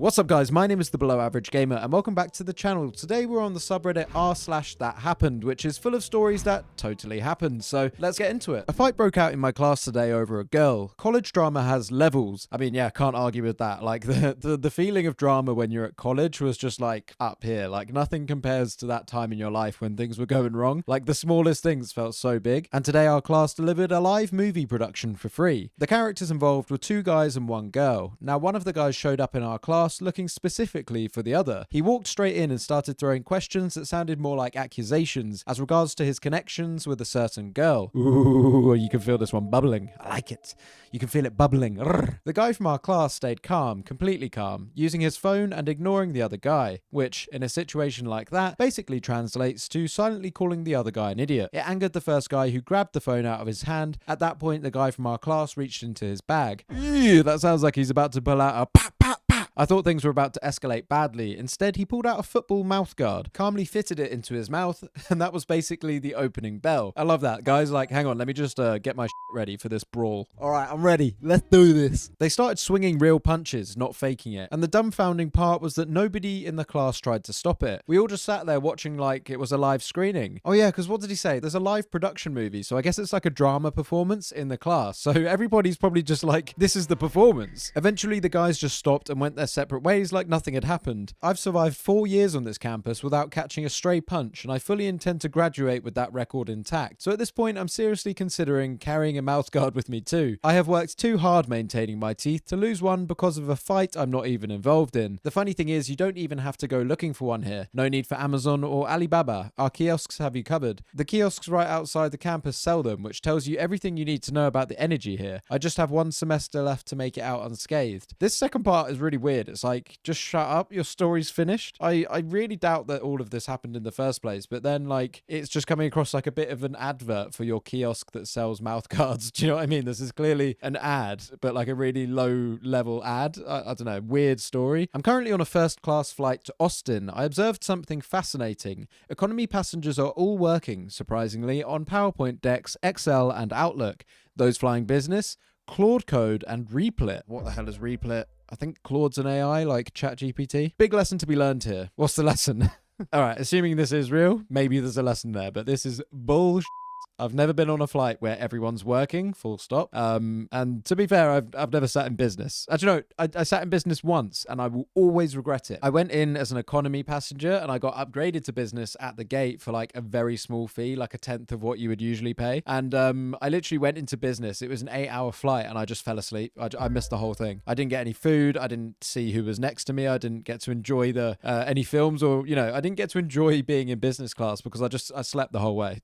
What's up guys, my name is the Below Average Gamer and welcome back to the channel. Today we're on the subreddit r/thathappened, which is full of stories that totally happened, so let's get into it. A fight broke out in my class today over a girl. College drama has levels. I mean, yeah, can't argue with that. Like the feeling of drama when you're at college was just like up here. Like nothing compares to that time in your life when things were going wrong. Like the smallest things felt so big. And today our class delivered a live movie production for free. The characters involved were 2 guys and 1 girl. Now one of the guys showed up in our class looking specifically for the other. He walked straight in and started throwing questions that sounded more like accusations as regards to his connections with a certain girl. Ooh, you can feel this one bubbling. I like it. You can feel it bubbling. Rrr. The guy from our class stayed calm, completely calm, using his phone and ignoring the other guy, which, in a situation like that, basically translates to silently calling the other guy an idiot. It angered the first guy who grabbed the phone out of his hand. At that point, the guy from our class reached into his bag. Ew, that sounds like he's about to pull out a pap pap pap. I thought things were about to escalate badly. Instead, he pulled out a football mouthguard, calmly fitted it into his mouth, and that was basically the opening bell. I love that. Guys like, hang on, let me just get my shit ready for this brawl. All right, I'm ready. Let's do this. They started swinging real punches, not faking it. And the dumbfounding part was that nobody in the class tried to stop it. We all just sat there watching like it was a live screening. Oh yeah, because what did he say? There's a live production movie, so I guess it's like a drama performance in the class. So everybody's probably just like, this is the performance. Eventually, the guys just stopped and went their separate ways like nothing had happened. I've survived 4 years on this campus without catching a stray punch, and I fully intend to graduate with that record intact. So at this point, I'm seriously considering carrying a mouthguard with me too. I have worked too hard maintaining my teeth to lose one because of a fight I'm not even involved in. The funny thing is, you don't even have to go looking for one here. No need for Amazon or Alibaba. Our kiosks have you covered. The kiosks right outside the campus sell them, which tells you everything you need to know about the energy here. I just have 1 semester left to make it out unscathed. This second part is really weird. It's like, just shut up, your story's finished. I really doubt that all of this happened in the first place, but then like it's just coming across like a bit of an advert for your kiosk that sells mouth guards. Do you know what I mean? This is clearly an ad, but like a really low level ad. I don't know, weird story. I'm currently on a first class flight to Austin. I observed something fascinating. Economy passengers are all working, surprisingly, on PowerPoint decks, Excel and Outlook. Those flying business, Claude Code and Replit. What the hell is Replit? I think Claude's an AI like ChatGPT. Big lesson to be learned here. What's the lesson? All right, assuming this is real, maybe there's a lesson there, but this is bullshit. I've never been on a flight where everyone's working, full stop. And to be fair, I've never sat in business. Actually, no, I sat in business once and I will always regret it. I went in as an economy passenger and I got upgraded to business at the gate for like a very small fee, like 1/10 of what you would usually pay. And I literally went into business. It was an 8-hour flight and I just fell asleep. I missed the whole thing. I didn't get any food. I didn't see who was next to me. I didn't get to enjoy the any films or, you know, I didn't get to enjoy being in business class because I slept the whole way,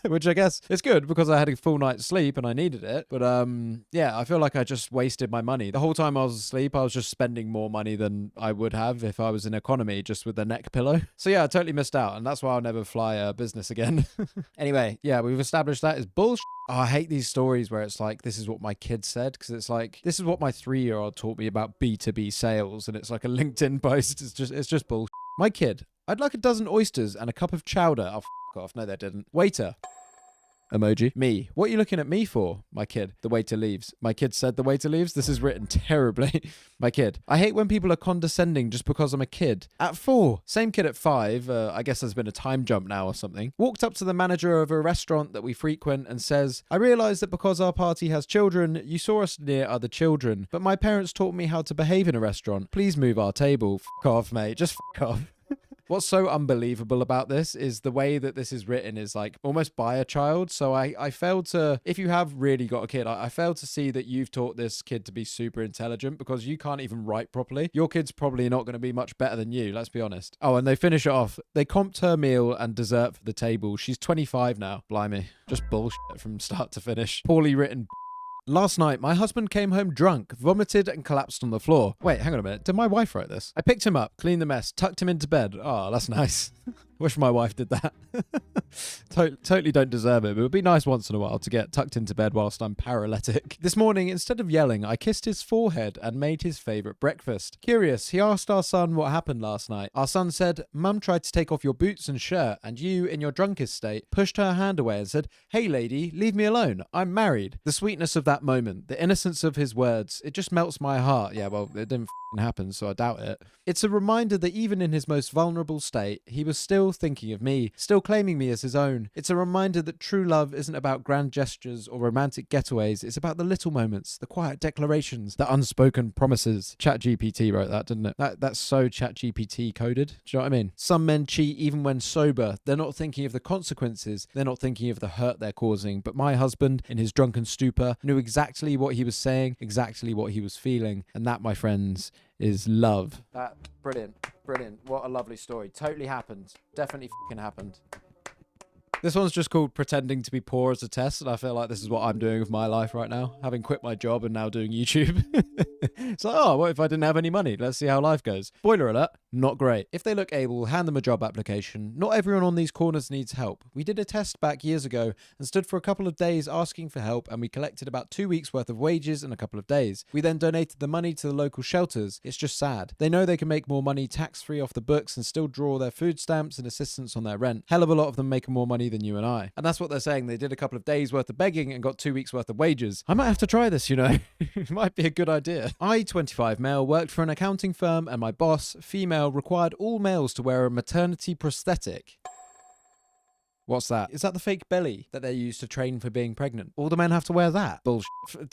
which I guess it's good because I had a full night's sleep and I needed it. But yeah, I feel like I just wasted my money. The whole time I was asleep, I was just spending more money than I would have if I was in economy just with the neck pillow. So yeah, I totally missed out. And that's why I'll never fly a business again. Anyway, yeah, we've established that is bullshit. Oh, I hate these stories where it's like, this is what my kid said, because it's like, this is what my 3-year-old taught me about B2B sales. And it's like a LinkedIn post. It's just bullshit. My kid, I'd like a dozen oysters and a cup of chowder. Oh, f off. No, they didn't. Waiter. Emoji. Me. What are you looking at me for? My kid. The waiter leaves. My kid said the waiter leaves. This is written terribly. My kid. I hate when people are condescending just because I'm a kid. At 4. Same kid at 5. I guess there's been a time jump now or something. Walked up to the manager of a restaurant that we frequent and says, I realize that because our party has children, you saw us near other children, but my parents taught me how to behave in a restaurant. Please move our table. F off, mate. Just f off. What's so unbelievable about this is the way that this is written is like almost by a child. So I failed to, if you have really got a kid, I failed to see that you've taught this kid to be super intelligent because you can't even write properly. Your kid's probably not going to be much better than you, let's be honest. Oh, and they finish it off. They comped her meal and dessert for the table. She's 25 now. Blimey. Just bullshit from start to finish. Poorly written. Last night, my husband came home drunk, vomited and collapsed on the floor. Wait, hang on a minute. Did my wife write this? I picked him up, cleaned the mess, tucked him into bed. Oh, that's nice. Wish my wife did that. Totally don't deserve it, but it would be nice once in a while to get tucked into bed whilst I'm paralytic. This morning, instead of yelling, I kissed his forehead and made his favourite breakfast. Curious, he asked our son what happened last night. Our son said, "Mum tried to take off your boots and shirt, and you, in your drunkest state, pushed her hand away and said, 'Hey lady, leave me alone. I'm married.'" The sweetness of that moment, the innocence of his words, it just melts my heart. Yeah, well, it didn't happen, so I doubt it. It's a reminder that even in his most vulnerable state, he was still thinking of me, still claiming me as his own. It's a reminder that true love isn't about grand gestures or romantic getaways. It's about the little moments, the quiet declarations, the unspoken promises. ChatGPT wrote that, didn't it? That's so ChatGPT coded. Do you know what I mean? Some men cheat even when sober. They're not thinking of the consequences. They're not thinking of the hurt they're causing. But my husband, in his drunken stupor, knew exactly what he was saying, exactly what he was feeling. And that, my friends, is love. Brilliant. What a lovely story. Totally happened. Definitely happened. This one's just called Pretending to be Poor as a Test, and I feel like this is what I'm doing with my life right now, having quit my job and now doing YouTube. It's like, oh, what if I didn't have any money? Let's see how life goes. Spoiler alert, not great. If they look able, hand them a job application. Not everyone on these corners needs help. We did a test back years ago and stood for a couple of days asking for help, and we collected about 2 weeks worth of wages in a couple of days. We then donated the money to the local shelters. It's just sad. They know they can make more money tax-free off the books and still draw their food stamps and assistance on their rent. Hell of a lot of them making more money than you and I. And that's what they're saying. They did a couple of days worth of begging and got 2 weeks worth of wages. I might have to try this, you know. It might be a good idea. I, 25 male, worked for an accounting firm, and my boss, female, required all males to wear a maternity prosthetic. What's that? Is that the fake belly that they use to train for being pregnant? All the men have to wear that? Bullshit.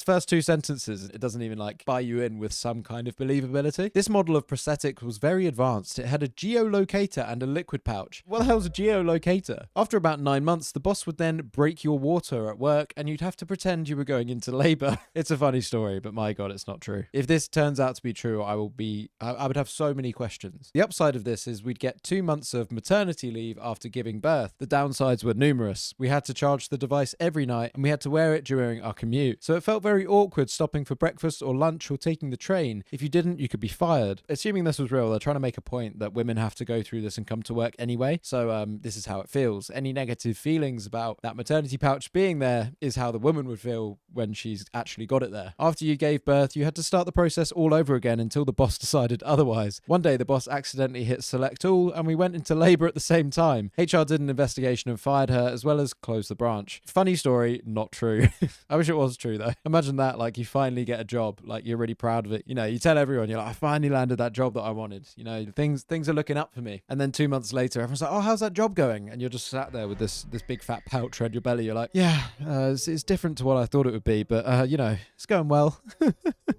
First two sentences, it doesn't even buy you in with some kind of believability. This model of prosthetic was very advanced. It had a geolocator and a liquid pouch. What the hell's a geolocator? After about 9 months, the boss would then break your water at work and you'd have to pretend you were going into labor. It's a funny story, but my God, it's not true. If this turns out to be true, I would have so many questions. The upside of this is we'd get 2 months of maternity leave after giving birth. The downside were numerous. We had to charge the device every night and we had to wear it during our commute. So it felt very awkward stopping for breakfast or lunch or taking the train. If you didn't, you could be fired. Assuming this was real, they're trying to make a point that women have to go through this and come to work anyway. So this is how it feels. Any negative feelings about that maternity pouch being there is how the woman would feel when she's actually got it there. After you gave birth, you had to start the process all over again until the boss decided otherwise. One day the boss accidentally hit select all and we went into labor at the same time. HR did an investigation and fired her as well as closed the branch. Funny story, not true. I wish it was true though. Imagine that, you finally get a job, you're really proud of it. You know, you tell everyone, you're like, I finally landed that job that I wanted. You know, things are looking up for me. And then 2 months later, everyone's like, oh, how's that job going? And you're just sat there with this big fat pouch around your belly. You're like, yeah, it's different to what I thought it would be, but you know, it's going well.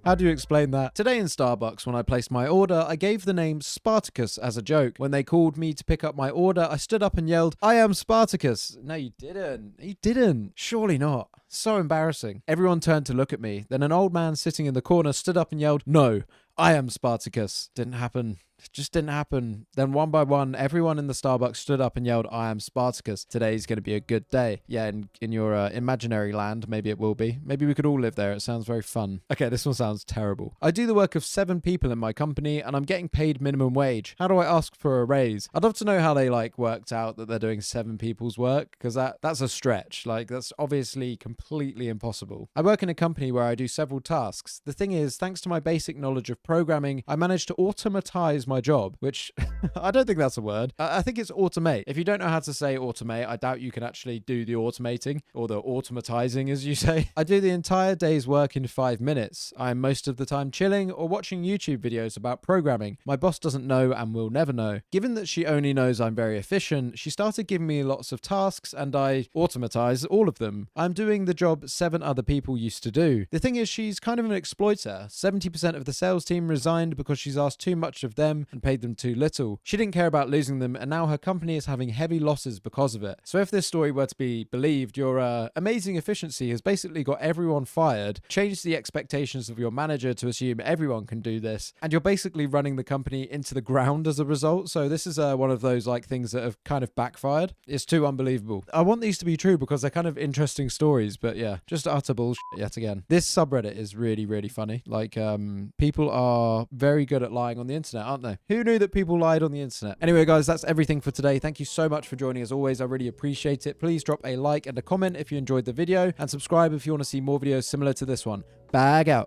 How do you explain that? Today in Starbucks, when I placed my order, I gave the name Spartacus as a joke. When they called me to pick up my order, I stood up and yelled, I am Spartacus. No, you didn't. You didn't. Surely not. So embarrassing. Everyone turned to look at me. Then an old man sitting in the corner stood up and yelled, no, I am Spartacus. Didn't happen. It just didn't happen. Then one by one, everyone in the Starbucks stood up and yelled, I am Spartacus. Today's going to be a good day. Yeah, in your imaginary land, maybe it will be. Maybe we could all live there. It sounds very fun. Okay, this one sounds terrible. I do the work of 7 people in my company and I'm getting paid minimum wage. How do I ask for a raise? I'd love to know how they worked out that they're doing 7 people's work, because that's a stretch. That's obviously completely impossible. I work in a company where I do several tasks. The thing is, thanks to my basic knowledge of programming, I managed to automatize my job, which I don't think that's a word. I think it's automate. If you don't know how to say automate, I doubt you can actually do the automating or the automatizing, as you say. I do the entire day's work in 5 minutes. I am most of the time chilling or watching YouTube videos about programming. My boss doesn't know and will never know. Given that she only knows I'm very efficient, she started giving me lots of tasks and I automatize all of them. I'm doing the job 7 other people used to do. The thing is, she's kind of an exploiter. 70% of the sales team resigned because she's asked too much of them and paid them too little. She didn't care about losing them and now her company is having heavy losses because of it. So if this story were to be believed, your amazing efficiency has basically got everyone fired, changed the expectations of your manager to assume everyone can do this, and you're basically running the company into the ground as a result. So this is one of those things that have kind of backfired. It's too unbelievable. I want these to be true because they're kind of interesting stories, but yeah, just utter bullshit yet again. This subreddit is really, really funny. People are very good at lying on the internet, aren't they? they? Who knew that people lied on the internet? Anyway, guys, that's everything for today. Thank you so much for joining as always. I really appreciate it. Please drop a like and a comment if you enjoyed the video, and subscribe if you want to see more videos similar to this one. Bag out.